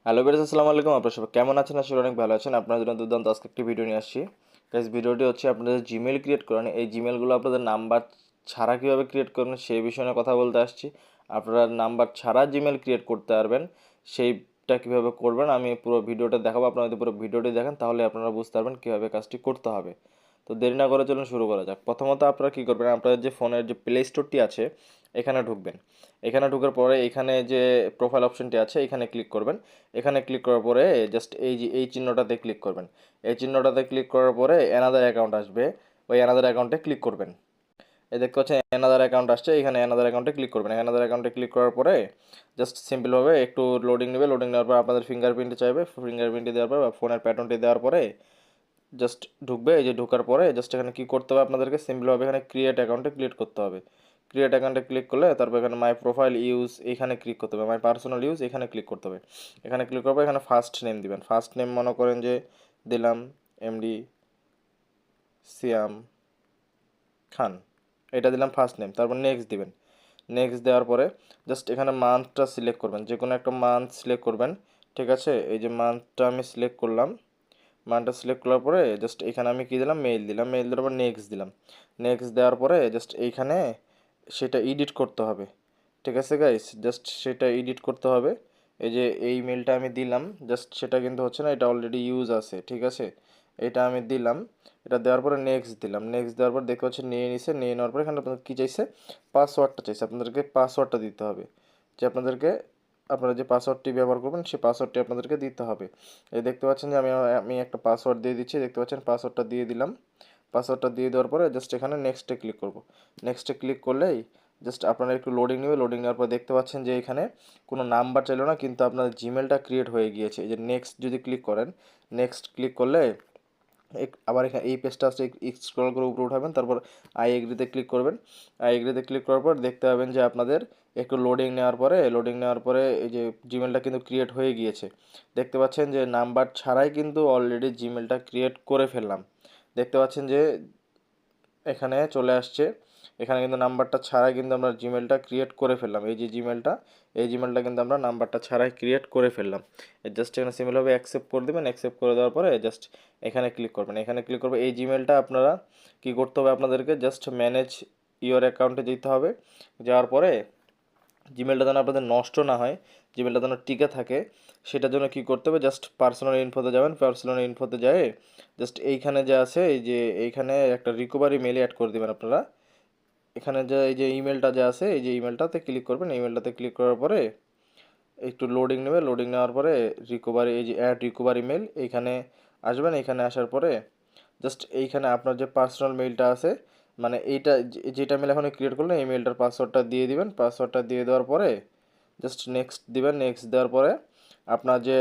Hello বেরাস, আসসালামু আলাইকুম। আপনারা সবাই কেমন আছেন? আসলে অনেক ভালো আছেন। আপনাদের জন্য দুর্দান্ত আজকে একটি ভিডিও নিয়ে আসছি। গাইস, ভিডিওটি হচ্ছে আপনাদের জিমেল ক্রিয়েট করেন, এই জিমেলগুলো আপনাদের নাম্বার ছাড়া কীভাবে ক্রিয়েট করবেন সেই বিষয়ে নিয়ে কথা বলতে আসছি। আপনারা নাম্বার ছাড়া জিমেল ক্রিয়েট করতে পারবেন, সেইটা কীভাবে করবেন আমি পুরো ভিডিওটা দেখাবো। আপনারা যদি পুরো ভিডিওটি দেখেন তাহলে আপনারা বুঝতে পারবেন কীভাবে কাজটি করতে হবে। তো দেরি না করে চলুন শুরু করা যাক। প্রথমত আপনারা কী করবেন, আপনাদের যে ফোনের যে প্লে স্টোরটি আছে এখানে ঢুকবেন। এখানে ঢোকার পরে এখানে যে প্রোফাইল অপশনটি আছে এখানে ক্লিক করবেন। এখানে ক্লিক করার পরে জাস্ট এই যে এই চিহ্নটাতে ক্লিক করবেন। এই চিহ্নটাতে ক্লিক করার পরে অ্যানাদার অ্যাকাউন্ট আসবে, ওই অ্যানাদার অ্যাকাউন্টে ক্লিক করবেন। এই দেখতে পাচ্ছেন অ্যানাদার অ্যাকাউন্ট আসছে, এখানে অ্যানাদার অ্যাকাউন্টে ক্লিক করবেন। অ্যানাদার অ্যাকাউন্টে ক্লিক করার পরে জাস্ট সিম্পলভাবে একটু লোডিং নেবে। লোডিং নেওয়ার পর আপনাদের ফিঙ্গারপ্রিন্টে চাইবে, ফিঙ্গারপ্রিন্টে দেওয়ার পর বা ফোনের প্যাটার্নটি দেওয়ার পরে জাস্ট ঢুকবে। এই যে ঢোকার পরে জাস্ট এখানে কী করতে হবে, আপনাদেরকে সিম্পলভাবে এখানে ক্রিয়েট অ্যাকাউন্টে ক্রিয়েট করতে হবে। ক্রিয়েট অ্যাকাউন্টে ক্লিক করলে তারপর এখানে মাই প্রোফাইল ইউজ এখানে ক্লিক করতে হবে, মাই পার্সোনাল ইউজ এখানে ক্লিক করতে হবে। এখানে ক্লিক করবো, এখানে ফার্স্ট নেম দিবেন। ফার্স্ট নেম মনে করেন যে দিলাম এমডি সিয়াম খান, এটা দিলাম ফার্স্ট নেম। তারপর নেক্সট দিবেন। নেক্সট দেওয়ার পরে জাস্ট এখানে মান্থটা সিলেক্ট করবেন, যে কোনো একটা মান্থ সিলেক্ট করবেন। ঠিক আছে, এই যে মান্থটা আমি সিলেক্ট করলাম। মানটা সিলেক্ট করার পরে জাস্ট এখানে আমি কী দিলাম, মেইল দিলাম। মেইল দেওয়ার পর নেক্সট দিলাম। নেক্সট দেওয়ার পরে জাস্ট এইখানে সেটা এডিট করতে হবে। ঠিক আছে গাইস, জাস্ট সেটা এডিট করতে হবে। এই যে এই মেলটা আমি দিলাম, জাস্ট সেটা কিন্তু হচ্ছে না, এটা অলরেডি ইউজ আছে। ঠিক আছে, এটা আমি দিলাম। এটা দেওয়ার পরে নেক্সট দিলাম। নেক্সট দেওয়ার পর দেখতে পাচ্ছি নিয়ে নিছে। নিয়ে নেওয়ার পরে এখানে আপনাদের কী চাইছে, পাসওয়ার্ডটা চাইছে। আপনাদেরকে পাসওয়ার্ডটা দিতে হবে, যে আপনারা যে পাসওয়ার্ডটি ব্যবহার করবেন সেই পাসওয়ার্ডটি আপনাদেরকে দিতে হবে। এই দেখতে পাচ্ছেন যে আমি একটা পাসওয়ার্ড দিয়ে দিচ্ছি। দেখতে পাচ্ছেন পাসওয়ার্ডটা দিয়ে দিলাম। পাসওয়ার্ডটা দিয়ে দেওয়ার পরে জাস্ট এখানে নেক্সটে ক্লিক করব। নেক্সটে ক্লিক করলেই জাস্ট আপনারা একটু লোডিং নেবে। লোডিং নেওয়ার পর দেখতে পাচ্ছেন যে এখানে কোনো নাম্বার চাইলো না, কিন্তু আপনার জিমেলটা ক্রিয়েট হয়ে গিয়েছে। এই যে নেক্সট যদি ক্লিক করেন, নেক্সট ক্লিক করলে আবার এখানে এই পেজটা আসছে, স্ক্রল করে উপরে উঠাবেন। তারপর আই এগ্রিতে ক্লিক করবেন। আই এগ্রিতে ক্লিক করার পর দেখতে পাবেন যে আপনাদের একটু লোডিং নেওয়ার পরে এই যে জিমেলটা কিন্তু ক্রিয়েট হয়ে গিয়েছে। দেখতে পাচ্ছেন যে নাম্বার ছাড়াই কিন্তু অলরেডি জিমেলটা ক্রিয়েট করে ফেললাম। দেখতে পাচ্ছেন যে এখানে চলে আসছে। এখানে কিন্তু নাম্বারটা ছাড়াই কিন্তু আমরা জিমেলটা ক্রিয়েট করে ফেললাম। এই যে জিমেলটা কিন্তু আমরা নাম্বারটা ছাড়াই ক্রিয়েট করে ফেললাম। জাস্ট এখানে সিমিলারভাবে অ্যাকসেপ্ট করে দেবেন। অ্যাকসেপ্ট করে দেওয়ার পরে জাস্ট এখানে ক্লিক করবেন। এখানে ক্লিক করবে, এই জিমেলটা আপনারা কী করতে হবে, আপনাদেরকে জাস্ট ম্যানেজ ইওর অ্যাকাউন্টে যেতে হবে। যাওয়ার পরে জিমেলটা যেন আপনাদের নষ্ট না হয়, জিমেলটা যেন টিকে থাকে, সেটার জন্য কী করতে হবে, জাস্ট পার্সোনাল ইনফোতে যাবেন। পার্সোনাল ইনফোতে যায় জাস্ট এইখানে যে আছে, এই যে এইখানে একটা রিকভারি মেল অ্যাড করে দেবেন আপনারা। এখানে যে এই যে ইমেলটা যে আছে, এই যে ইমেলটাতে ক্লিক করবেন। ইমেলটাতে ক্লিক করার পরে একটু লোডিং নেবে। লোডিং নেওয়ার পরে রিকভারি, এই যে অ্যাড রিকভারি মেল এইখানে আসবেন। এখানে আসার পরে জাস্ট এইখানে আপনার যে পার্সোনাল মেইলটা আছে, মানে এইটা যেটা মেল এখন ক্রিয়েট করলেন, এই মেলটার পাসওয়ার্ডটা দিয়ে দিবেন। পাসওয়ার্ডটা দিয়ে দেওয়ার পরে জাস্ট নেক্সট দিবেন। নেক্সট দেওয়ার পরে আপনার যে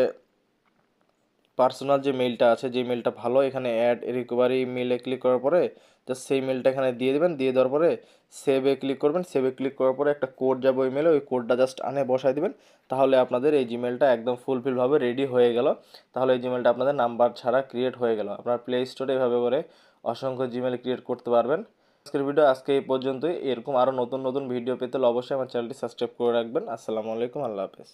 পার্সোনাল যে মেলটা আছে, যে মেলটা ভালো, এখানে অ্যাড রিকভারি মেলে ক্লিক করার পরে জাস্ট সেই মেলটা এখানে দিয়ে দেবেন। দিয়ে দেওয়ার পরে সেভে ক্লিক করবেন। সেভে ক্লিক করার পরে একটা কোড যাবে ওই মেলে, ওই কোডটা জাস্ট আনে বসায় দিবেন। তাহলে আপনাদের এই জিমেলটা একদম ফুলফিলভাবে রেডি হয়ে গেল। তাহলে এই জিমেলটা আপনাদের নাম্বার ছাড়া ক্রিয়েট হয়ে গেল। আপনার প্লে স্টোরে এভাবে করে অসংখ্য জিমেল ক্রিয়েট করতে পারবেন। আজকের ভিডিও আজকে এই পর্যন্তই। এরকম আরও নতুন নতুন ভিডিও পেতে হলে অবশ্যই আমার চ্যানেলটি সাবস্ক্রাইব করে রাখবেন। আসসালামু আলাইকুম, আল্লাহ হাফেজ।